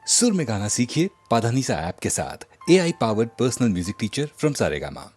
सुर में गाना सीखिए पाधानीसा ऐप के साथ। AI powered personal music teacher from Saregama.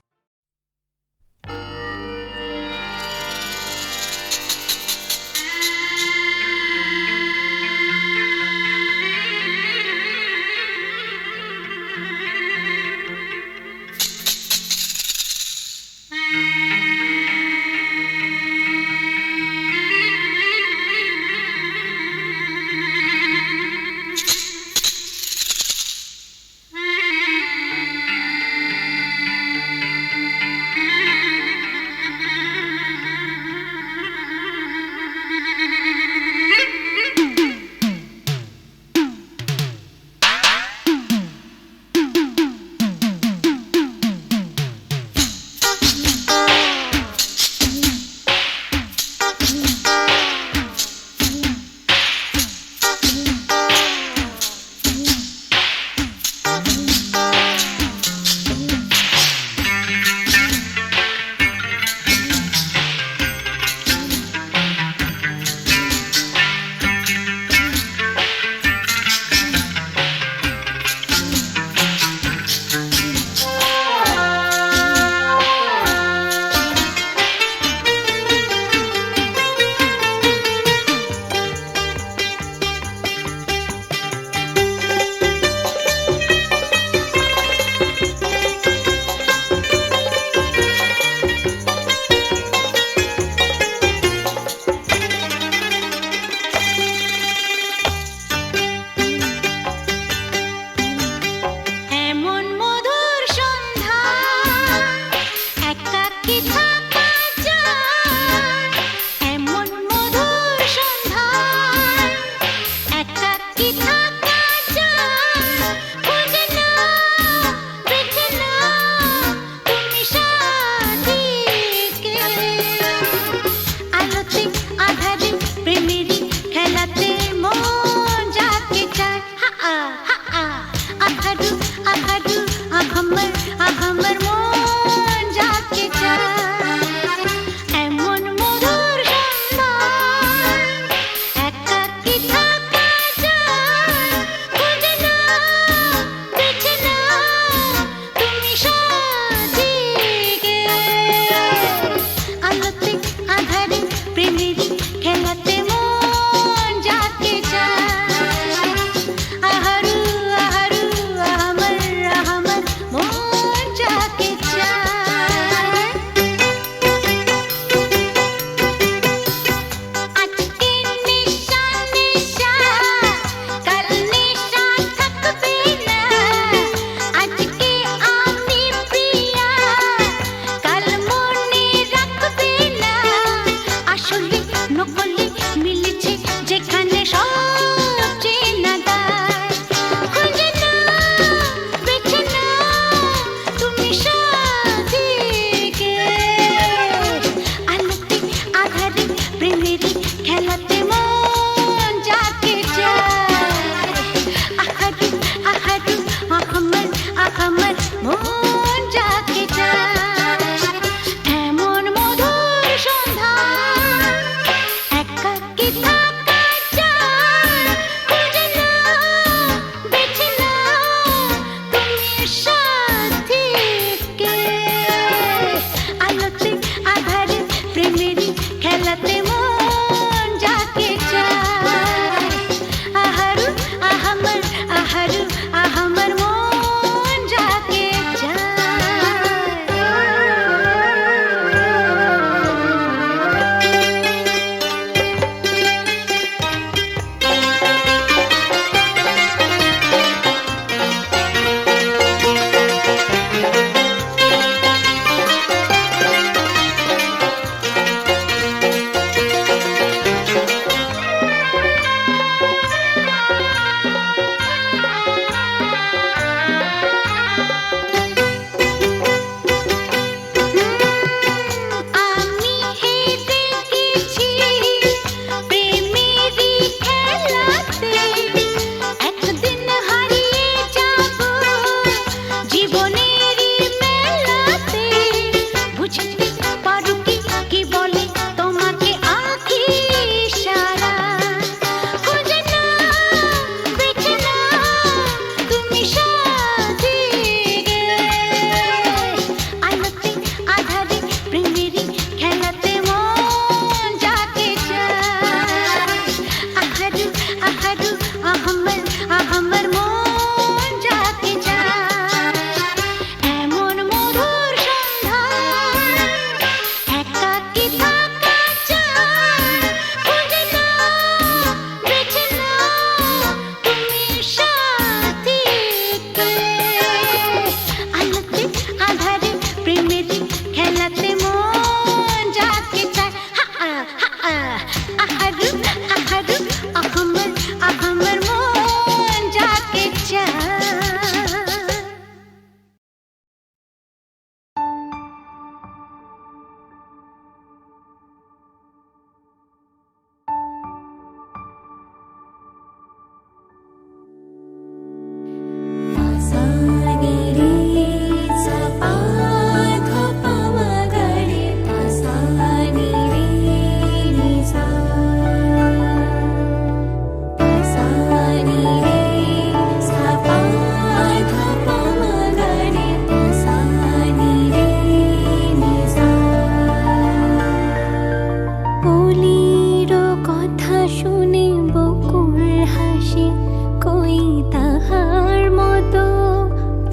তাহার মতো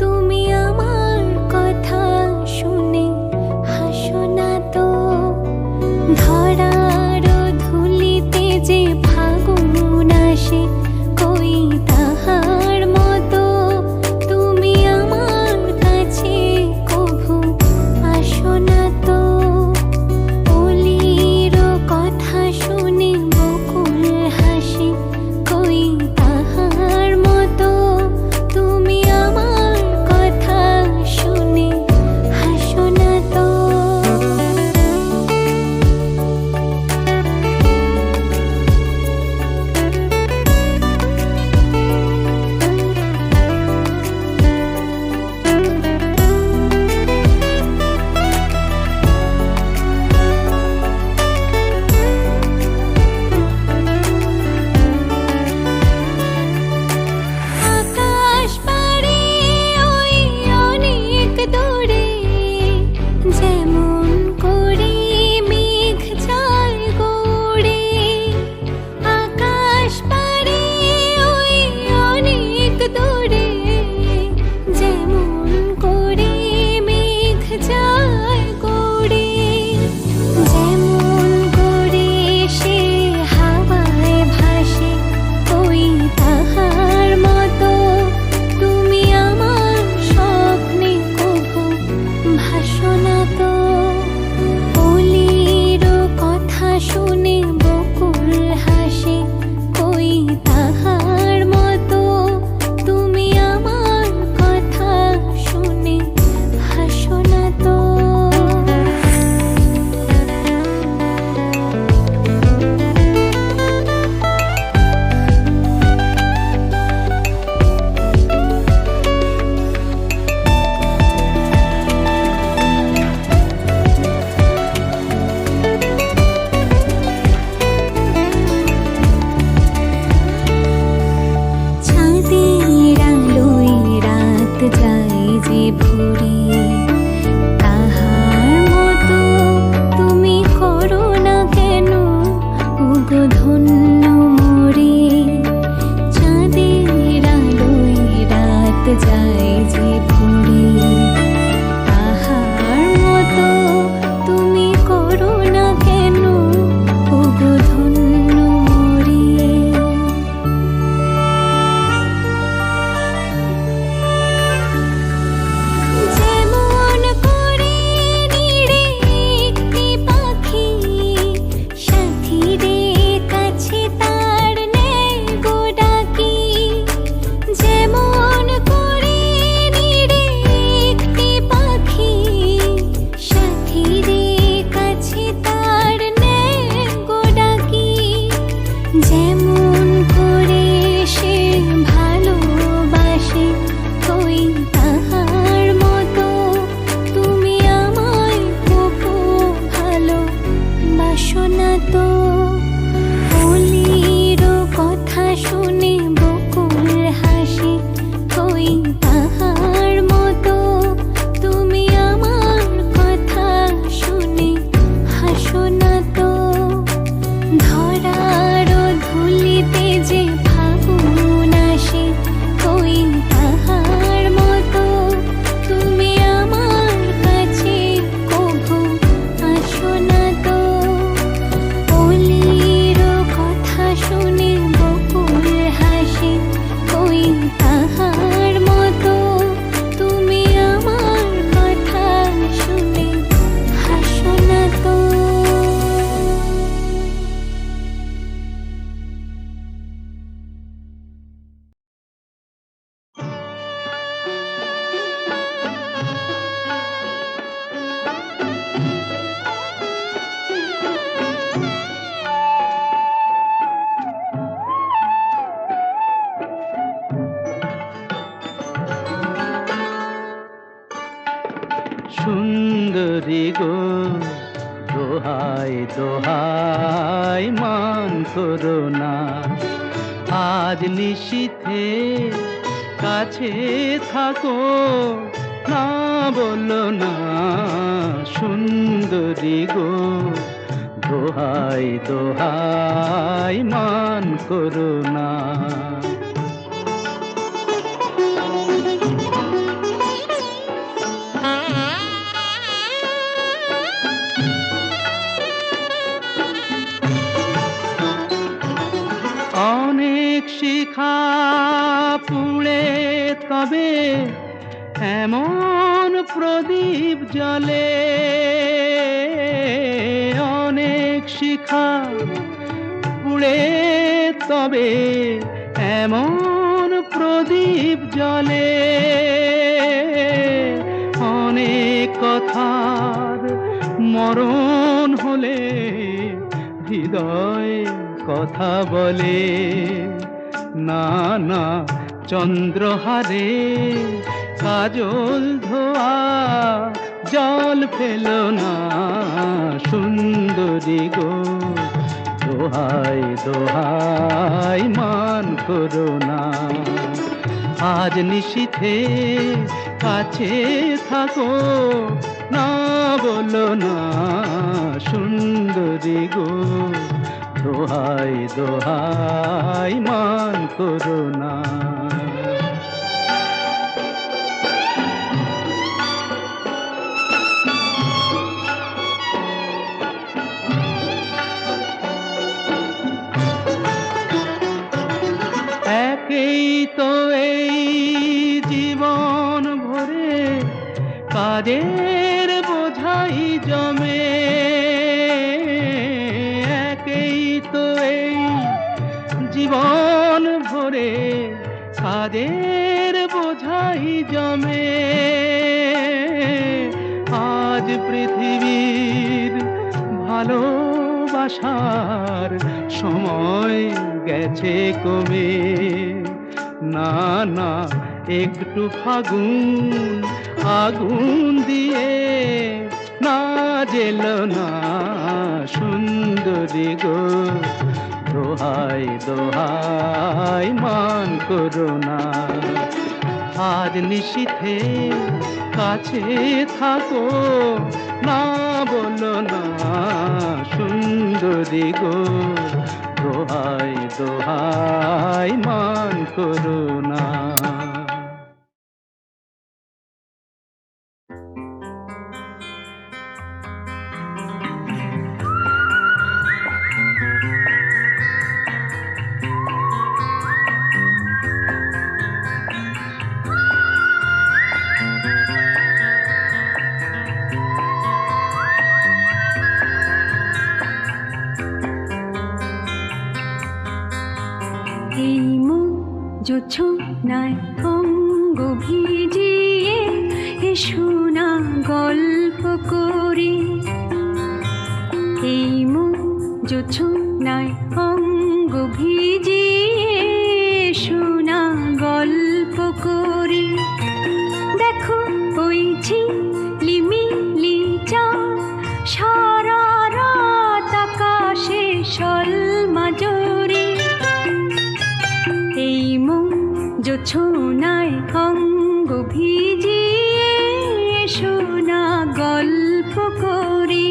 তুমি আমার কথা শুনে হাসো না তো। ধরার ধুলিতে যে ফাগুন আসে, কই তাহার মতো তুমি আমার কাছে কভু আসো না তো। অলির কথা শুনে বকুল হাসে, কই তাহার মতো তুমি আমার কথা শুনে হাসো না তো। আকাশ পারে ওই অনেক দূরে, যেমন করে মেঘ যায় গড়ে। আকাশ পারে ওই অনেক দূরে, যেমন করে মেঘ যায় গড়ে। যেমন করে সে হাওয়ায় ভাসে, ওই তাহার মতো তুমি আমার স্বপ্নে কভু ভাসো না তো। অলির কথা শুনে বকুল হাসে, ওই তাহার মতো তুমি আমার কথা শুনে হাসো না তো। চাঁদের আলোয় রাত যায় যে ভরে, তাহার মতো তুমি করো না কেন ওগো ধন্য মোরে। চাঁদের আলোয় রাত যায় যে ভরে, তাহার মতো তুমি করো না কেন ওগো ধন্য মোরে। যেমন করে নিড়ে একটি পাখি সাথীদের কাছে তার নেয় গো ডাকি। যেমন করে নিড়ে একটি পাখি সাথীদের কাছে তার নেয় গো ডাকি। যেমন করে সে ভালোবাসে, কই তাহার মতো তুমি আমায় কভু ভালোবাসো না তো। অলির কথা শুনে বকুল হাসে, কই তাহার মতো তুমি আমার কথা শুনে হাসো না তো। ধরার ধুলিতে যে ফাগুন আসে, কই তাহার মতো তুমি আমার কাছে কভু আসো না তো। অলির কথা শুনে বকুল হাসে, কই তাহার মতো তুমি আমার কথা শুনে হাসো না তো। সুন্দরী গো দোহাই দোহাই মান করো না, আজ নিশীথে কাছে থাকো না বলো না। সুন্দরী গো দোহাই দোহাই মান করো না। তবে এমন প্রদীপ জ্বলে অনেক শিখা পুড়ে তবে এমন প্রদীপ জ্বলে অনেক কথার মরণ হলে হৃদয় কথা বলে না না চন্দ্রহারে কাজল ধোয়া জল ফেল না সুন্দরী গো দোহাই দোহাই মান করো না আজ নিশীথে কাছে থাকো না বলো না সুন্দরী গো দোহাই দোহাই মান করো না একেই তো এই জীবন ভরে কাজের বোঝাই জমে একেই তো এই জীবন ভরে কাজের বোঝাই জমে আজ পৃথিবীর ভালোবাসার সময় গেছে কমে না না একটু ফাগুন আগুন দিয়ে না জেল না সুন্দরী গো দোহাই দোহাই মান করো না আজ নিশীথে কাছে থাকো না বলো না সুন্দরী গো দোহাই দোহাই মান করো না জোছনায় অঙ্গ ভিজিয়ে এসো না গল্প করি এই মন জোছনায় অঙ্গ ভিজিয়ে এসো না গল্প করি দেখো ওই ঝিলিমিলি চাঁদ সারা রাত আকাশে সলমাজরি এই মন জোছনায় অঙ্গ ভিজিয়ে এসো না গল্প করি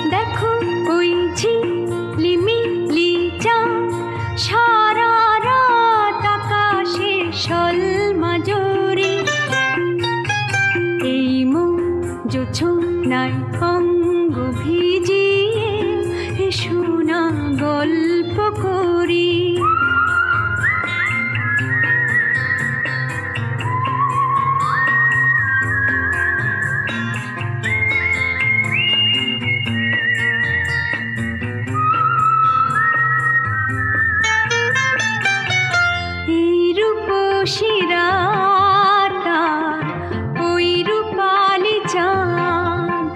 দেখো ওই ঝিলিমিলি চাঁদ সারা রাত আকাশে সলমাজরি এই মন জোছনায় অঙ্গ ভিজিয়ে এসো না গল্প করি শিরাতার ওই রূপালি চাঁদ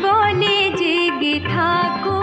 বলে জেগে থাকো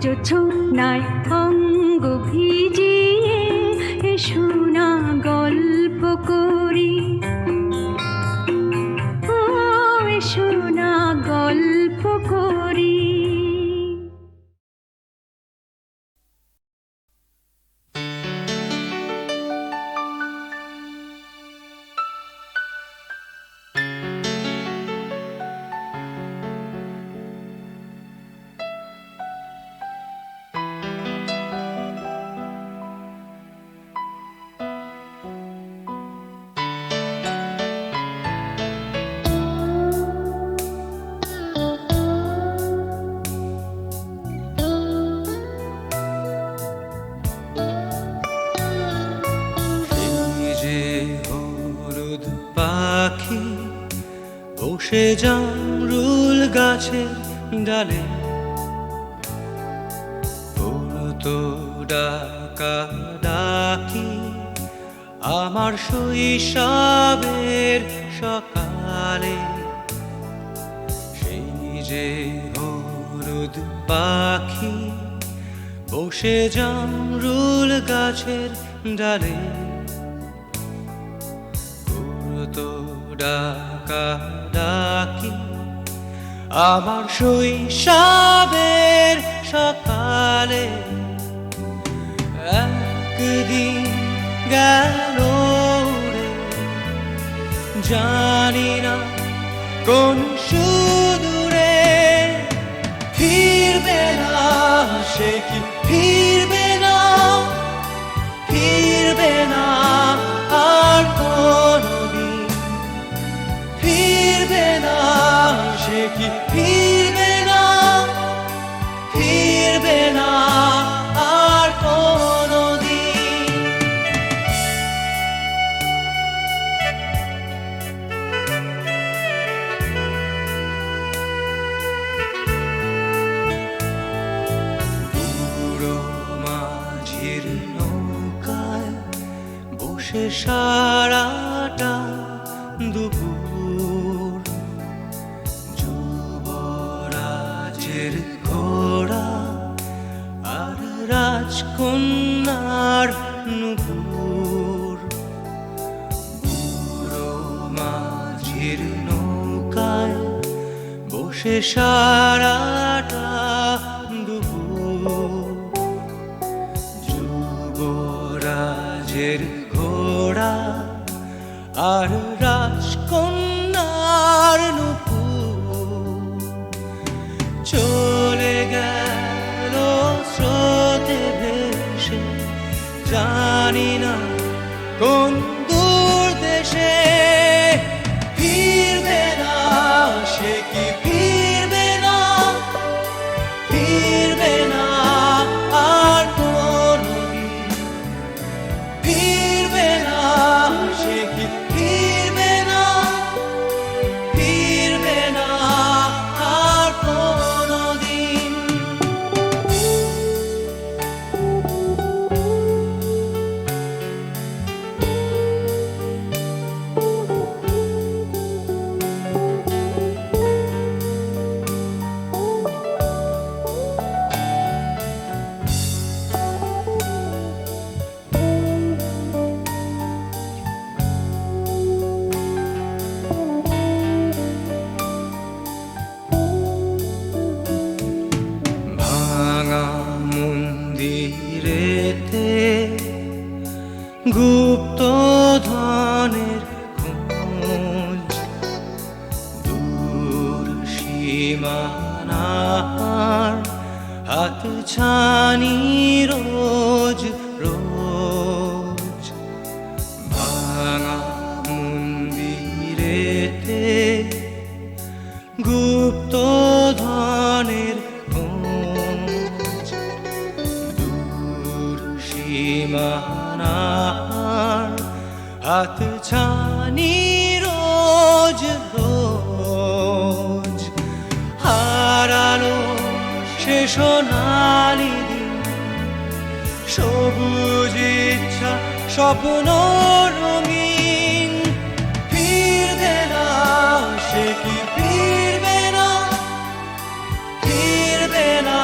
জোছনায় অঙ্গ ভিজিয়ে এসো না গল্প করি, ও এসো না গল্প করি। পাখি বসে জামরুল গাছের ডালে, পড়তো ডাকা ডাকি আমার শৈশবের সকালে। সেই যে হলুদ পাখি বসে জামরুল গাছের ডালে, তো ডাকা ডাকি আমার শৈশবের সকালে। একদিন গেল রে, জানি না কোন সুদূরে, ফিরবে না সে কি ফিরবে না, ফিরবে না আর কোনদিন, ফিরবে না সে কি ফিরবে না, ফিরবে না আর কোনদিন। বুড়ো মাঝির নৌকায় বসে সারাটা দুপুর, যুবরাজের ঘোড়া আর রাজকন্যার নুপুর। বুড়ো মাঝির নৌকায় বসে সারাটা দুপুর, যুবরাজের ঘোড়া আর রাজকন্যার নুপুর। চলে গেল স্রোতে ভেসে, জানি না কোন দূর দেশে, ফিরবে না সে কি ফিরবে না, ফিরবে না আর কোনদিন, ফিরবে না সে কি ফিরবে না, ফিরবে না আর কোনদিন। ভাঙা মন্দিরেতে গুপ্ত ধনের খোঁজ, দূর সীমানার হাত ছানি রোজ রোজ। ভাঙা মন্দিরেতে গুপ্ত ধনের খোঁজ, দূর সীমানার হাত ছানি রোজ রোজ। হারানো সে সোনালি দিন, সবুজ ইচ্ছা স্বপ্ন রঙিন, ফিরবে না সে কি ফিরবে না, ফিরবে না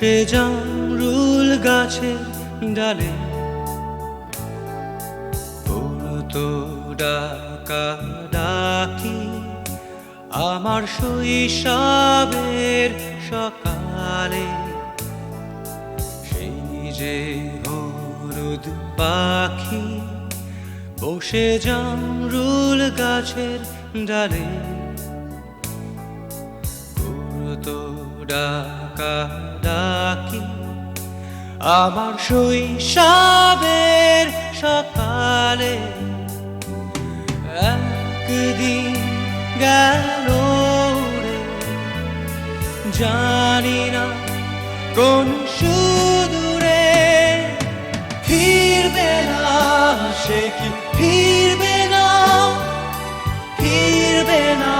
বসে জামরুল গাছের ডালে পড়তো ডাকা ডাকি আমার শৈশবের সকালে। সেই যে হলুদ পাখি বসে জামরুল গাছের ডালে পড়তো ডাকা ডাকি আমার শৈশবের সকালে। একদিন গেল রে জানি না কোন সুদূরে, ফিরবে না সে কি ফিরবে না, ফিরবে না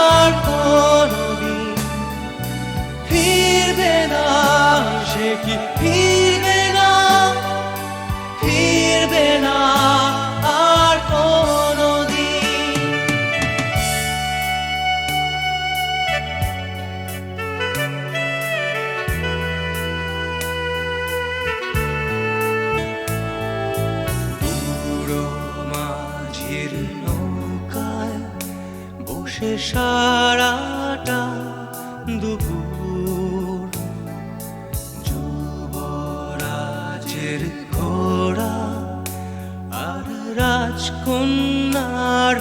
আর কোনদিন, ফিরবে না সে কি ফিরবে না, ফিরবে না আর কোনদিন। বুড়ো মাঝির নৌকায় বসে সারাটা দুপুর যুবরাজের ঘোড়া আর রাজকন্যার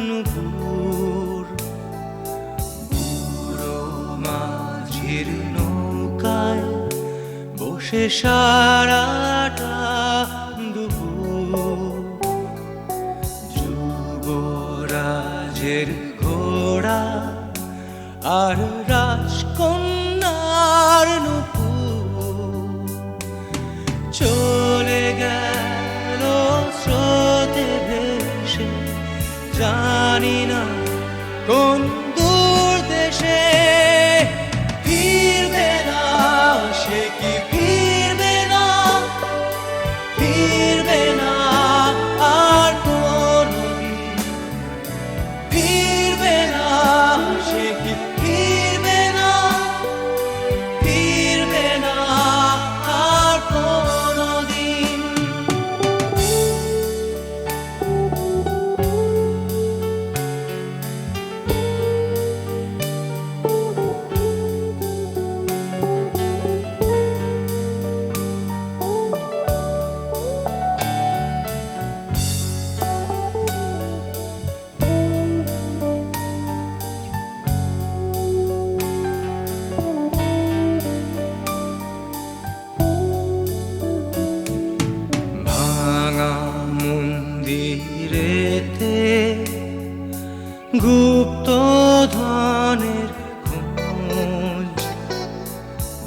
নুপুর। বুড়ো মাঝির নৌকায় বসে সারাটা দুপুর যুবরাজের ঘোড়া আর রাজকন্যার নুপুর। চলে গেল স্রোতে ভেসে জানি না কোন দূর দেশে, ফিরবে না সে কি ফিরবে না, ফিরবে না আর কোনদিন, ফিরবে না সে কি ফিরবে না, ফিরবে না আর কোনদিন। ভাঙা মন্দিরেতে গুপ্ত ধনের খোঁজ,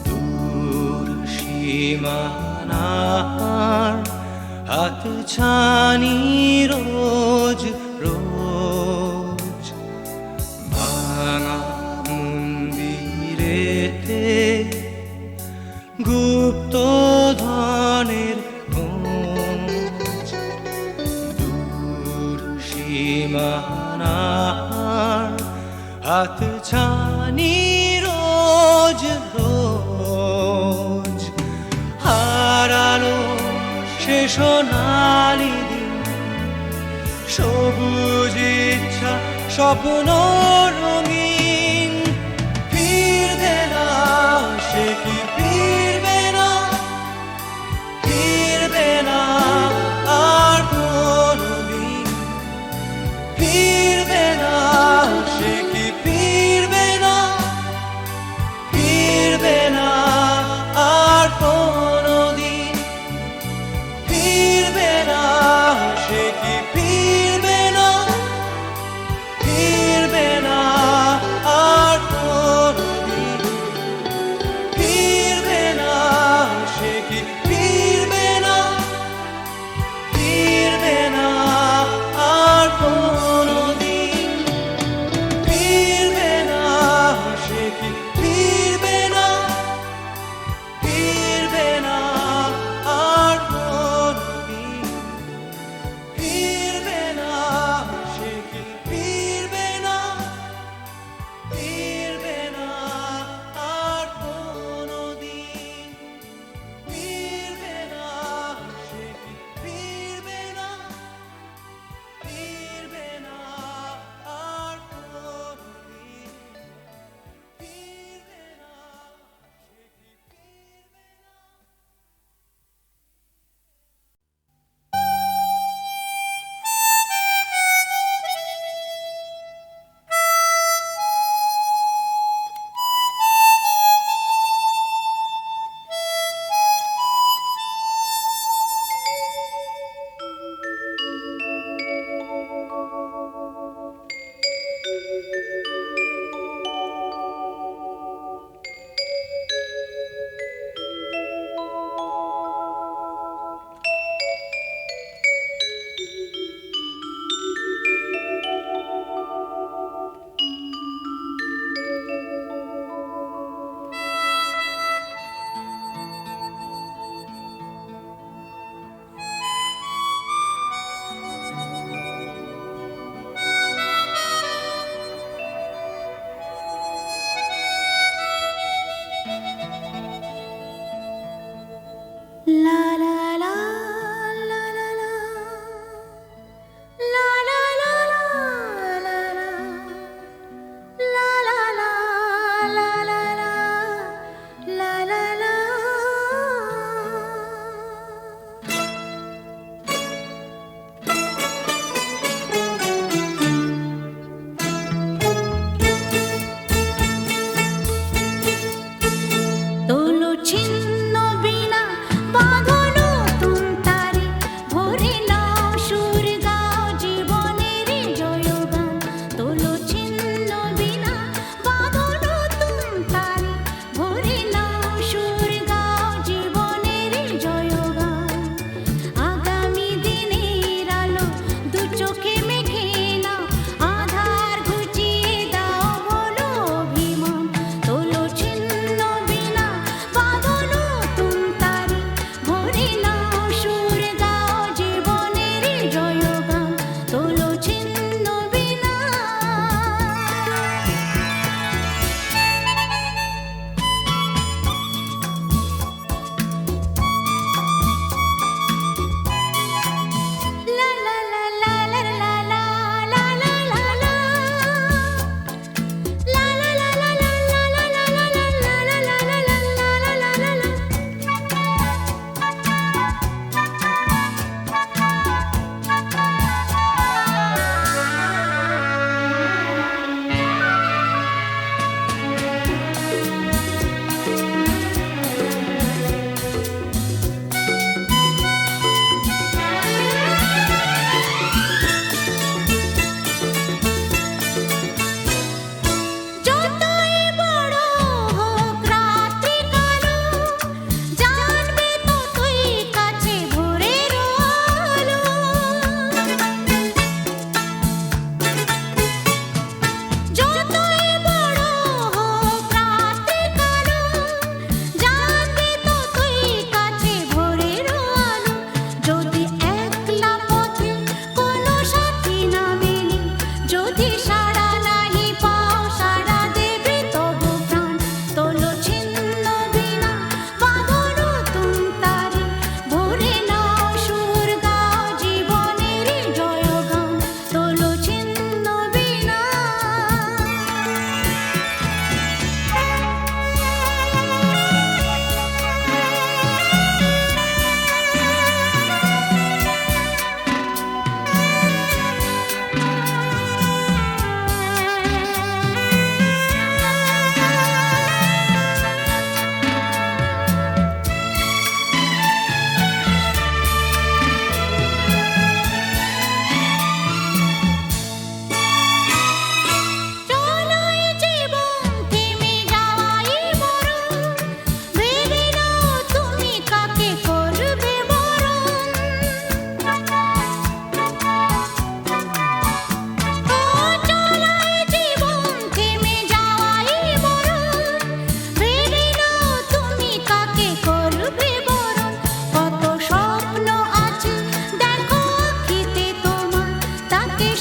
দূর সীমানার হাত ছানি রোজ রোজ। ভাঙা মন্দিরেতে গুপ্ত ধনের খোঁজ, দূর সীমানার হাত ছানি রোজ রোজ। হারালো সে সোনালি দিন, সবুজ ইচ্ছা স্বপ্ন রঙিন, ফিরবে না সে কি ফিরবে না, ফিরবে না আর কোনদিন, ফিরবে না সে কি ফিরবে না, ফিরবে না আর কোনদিন, ফিরবে না সে কি ফিরবে না, ফিরবে না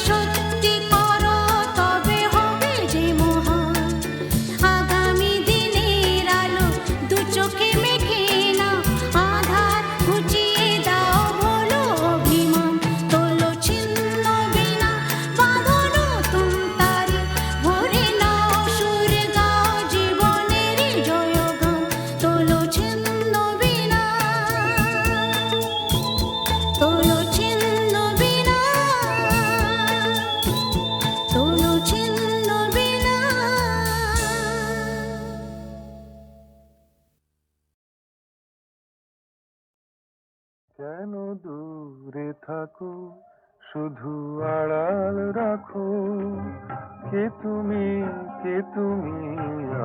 সত্যি করো তবে হবে যে মহান। আগামী দিনের আলো দু চোখে মেঘে না, আধার ঘুচিয়ে দাও বলো অভিমান। তোলো ছিন্ন বিনা বাঁধো নতুন তারে, ভরে নাও সুরে গাও জীবনেরই জয়গান। তোলো ছিন্ন বিনা, তোলো ছিন্ন বিনা, তোলো ছিন্ন বিনা। কেন দূরে থাকো, শুধু আড়াল রাখো, কে তুমি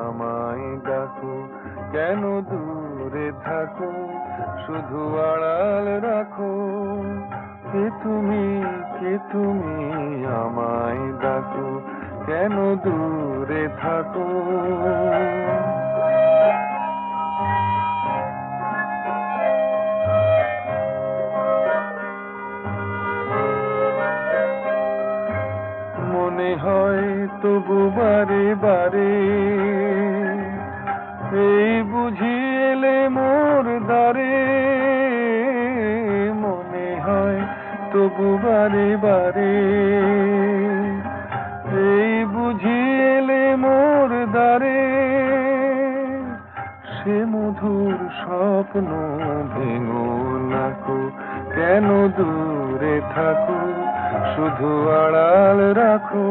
আমায় ডাকো। কেন দূরে থাকো, শুধু আড়াল রাখো, কে তুমি আমায় ডাকো। কেন দূরে থাকো। মনে হয় তবু বারে বারে, এই বুঝি এলে মোর দ্বারে। মনে হয় তবু বারে বারে, এই বুঝি এলে মোর দ্বারে। সে মধুর স্বপ্ন ভেঙো নাকো, কেন দূরে থাকো, শুধু আড়াল রাখো,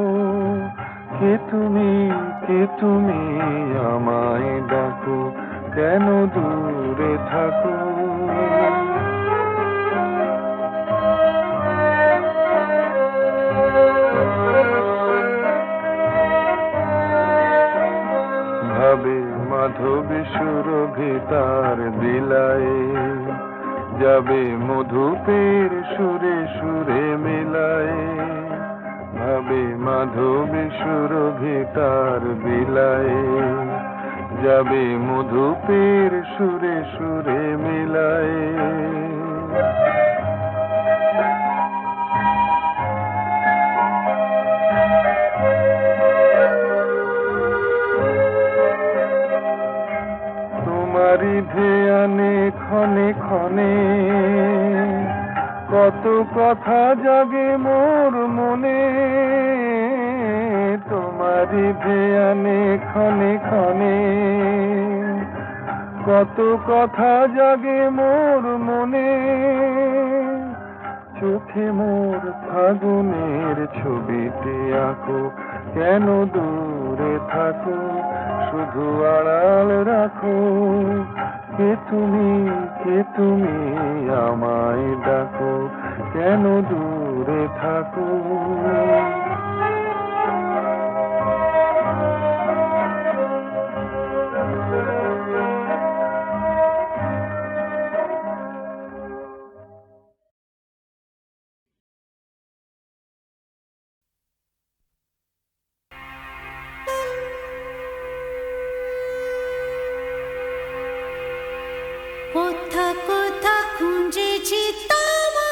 কে তুমি আমায় ডাকো। কেন দূরে থাকো। ভাবে মাধবী সুরভি তার বিলায়, যাবে মধুপের সুরে সুরে মিলায়। ভাবে মাধবী সুরভি তার বিলায়, যাবে মধুপের সুরে সুরে মিলায়। তোমারি ধ্যানে ক্ষণে ক্ষণে, কত কথা জাগে মোর মনে। তোমারি ধ্যানে ক্ষণে ক্ষণে, কত কথা জাগে মোর মনে। চোখে মোর ফাগুনের ছবিতে আঁকো, কেন দূরে থাকো, শুধু আড়াল রাখো, কে তুমি আমায় ডাকো। কেন দূরে থাকো। কোথা কোথা খুঁজেছি তোমায়,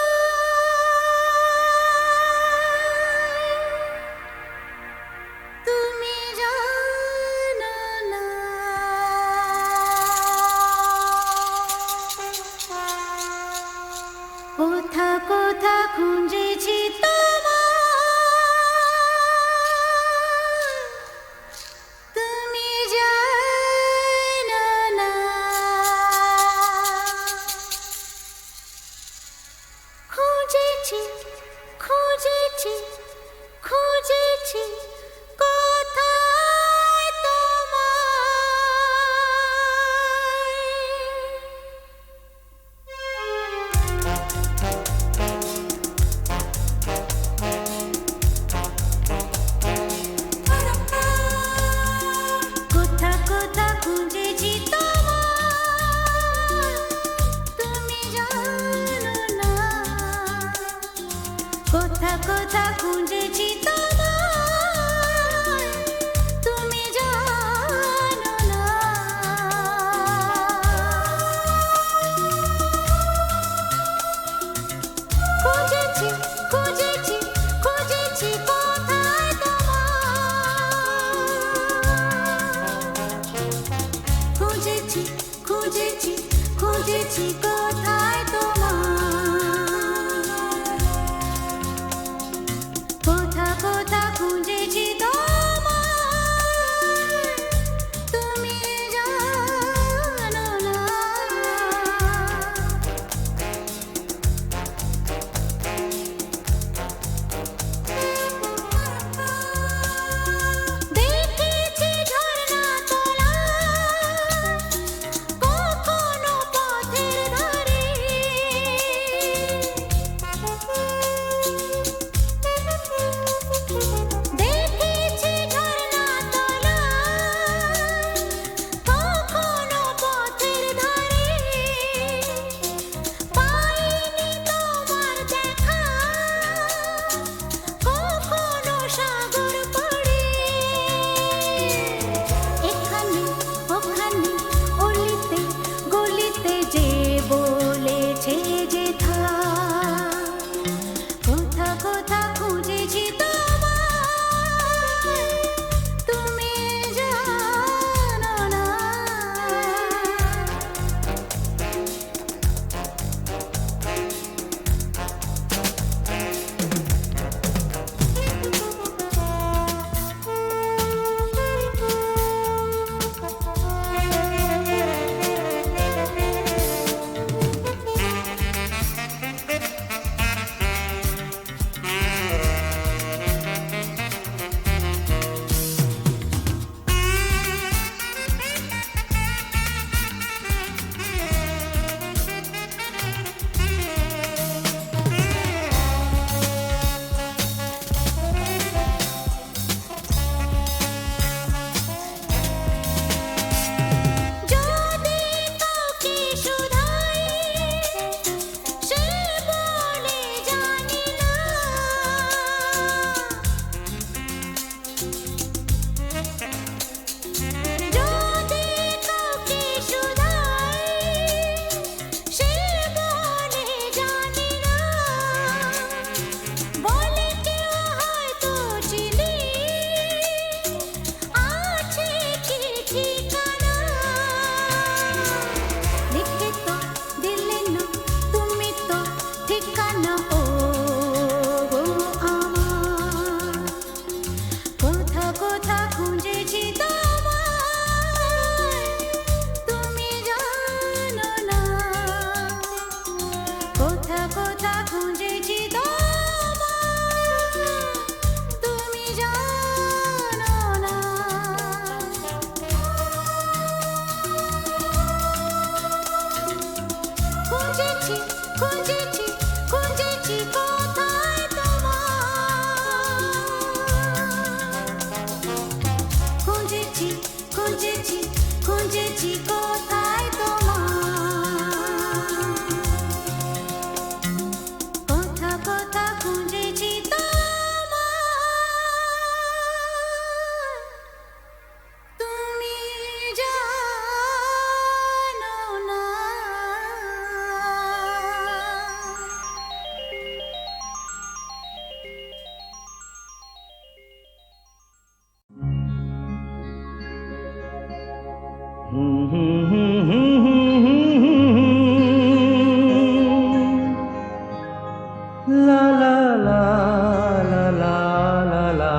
লা লা লা লা লা লা লা।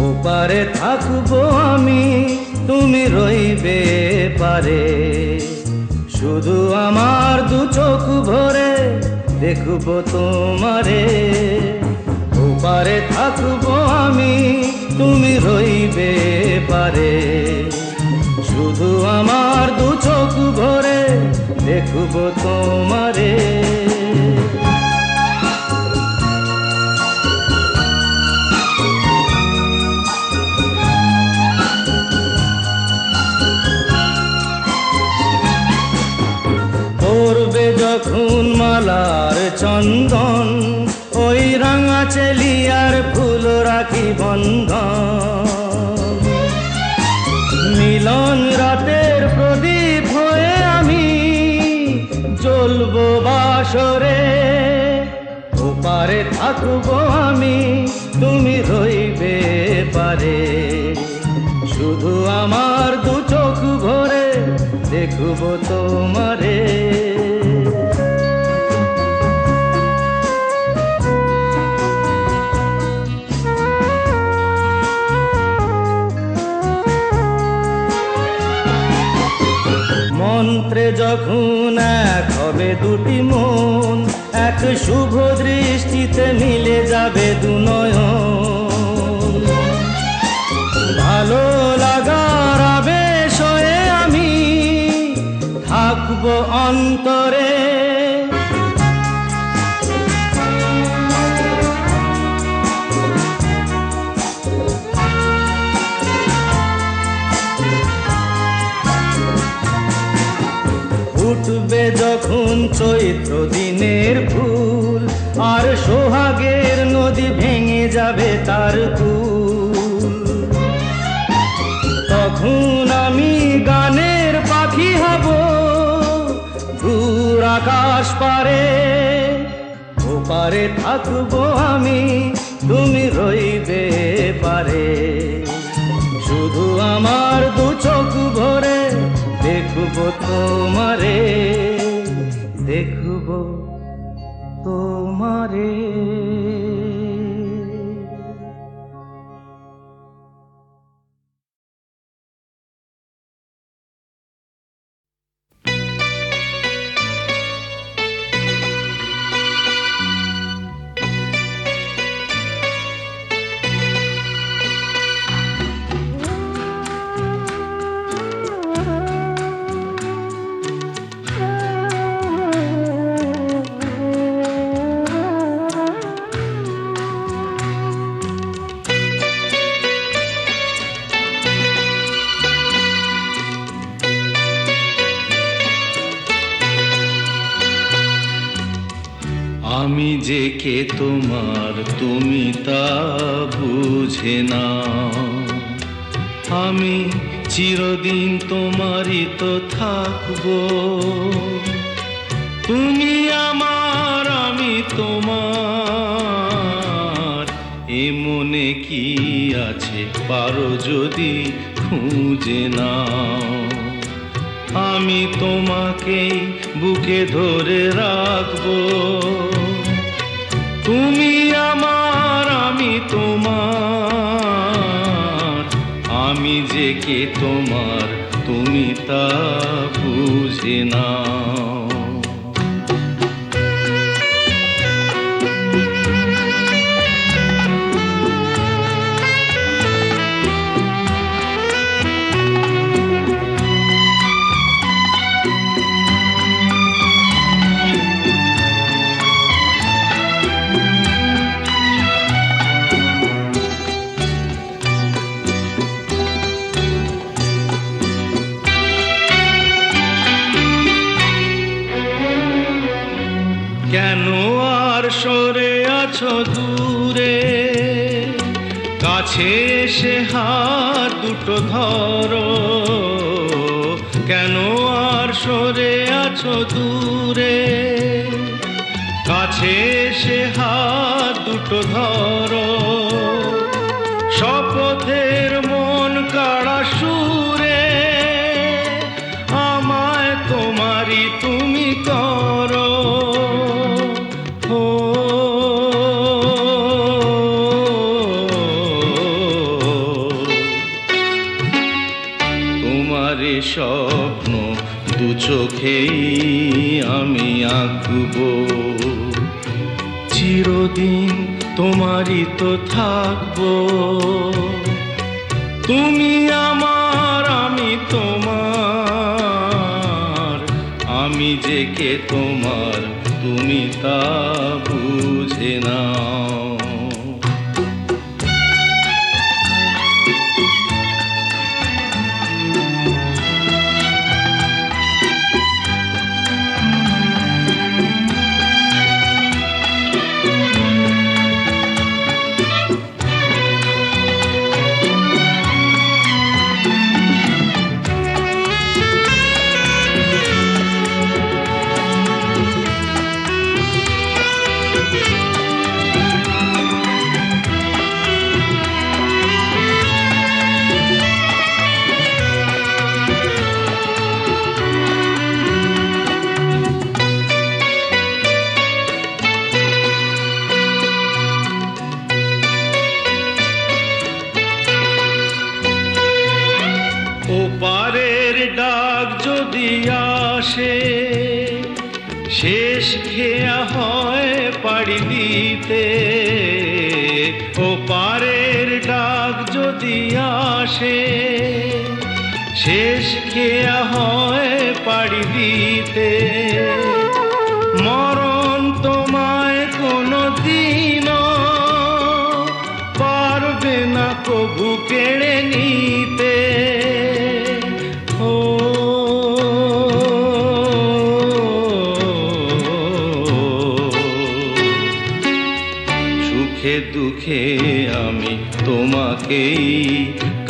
ওপারে থাকবো আমি, তুমি রইবে পারে, শুধু আমার দু চোখ ভরে দেখবো তোমারে। ওপারে থাকবো আমি, তুমি রইবে পারে, শুধু আমার দু চোখ ভরে দেখবো তোমারে। পড়বে যখন মালার চন্দন, ওই রাঙা চেলিয়ার ফুল রাখি বন্ধন। মিলন রাতের প্রদীপ হয়ে আমি জ্বলবো বাসরে। ওপারে থাকবো আমি, তুমি রইবে পারে, শুধু আমার দু চোখ ভরে দেখবো তোমারে। মন্ত্রে যখন এক হবে দুটি মন, এক শুভ দৃষ্টিতে মিলে যাবে দু নয়ন। ভালো লাগার আবেশ হয়ে আমি থাকবো অন্তরে। উঠবে যখন চৈত্র দিনের ফুল, আর সোহাগের নদী ভেঙে যাবে তার কুল। তখন আমি গানের পাখি হব দূর আকাশ পারে। ওপারে থাকবো আমি, তুমি রইবে পারে, শুধু আমার দু চোখ ভরে দেখবো তোমারে, দেখবো তোমারে। আমি যে কে তোমার তুমি তা বুঝে না, আমি চিরদিন তোমারই তো থাকবো। তুমি আমার আমি তোমার, এ মনে কি আছে পারো যদি খুঁজে নাও। আমি তোমাকেই বুকে ধরে রাখবো, তুমি আমার আমি তোমার। আমি যে কে তোমার তুমি তা বুঝে নাও। আছো দূরে, কাছে এসে হাত দুটো ধরো, কেন আর সরে আছো দূরে, কাছে এসে হাত দুটো ধরো, শপথের মন কাড়া সুরে আমায় তোমারই তুমি করো। ও তোমারে স্বপ্ন দু চোখেই আমি আঁকবো, চিরদিন তোমারই তো থাকবো। তুমি আমার আমি তোমার, আমি যে কে তোমার তুমি তা বুঝে নাও। ওপারের ডাক যদি আসে, শেষ খেয়া হয় পাড়ি দিতে। ওপারের ডাক যদি আসে, শেষ খেয়া হয় পাড়ি দিতে। মরণ তোমায় কোনো দিনও পারবে না কবু কেড়ে নিতে। সুখে দুঃখে আমি তোমাকেই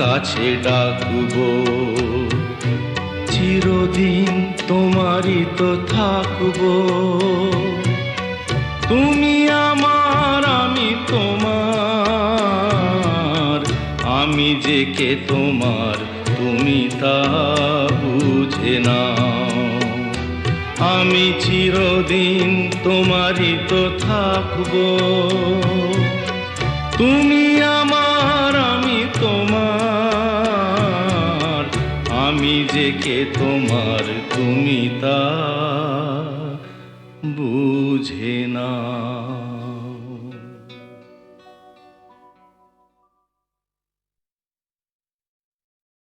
কাছে ডাকবো, চিরদিন তোমারই তো থাকবো। তুমি আমার আমি তোমার, আমি যে কে তোমার তুমি তা বুঝে নাও। আমি চিরদিন তোমারই তো থাকবো, তুমি আমার আমি তোমার, আমি যে কে তোমার তুমি তা বুঝে না।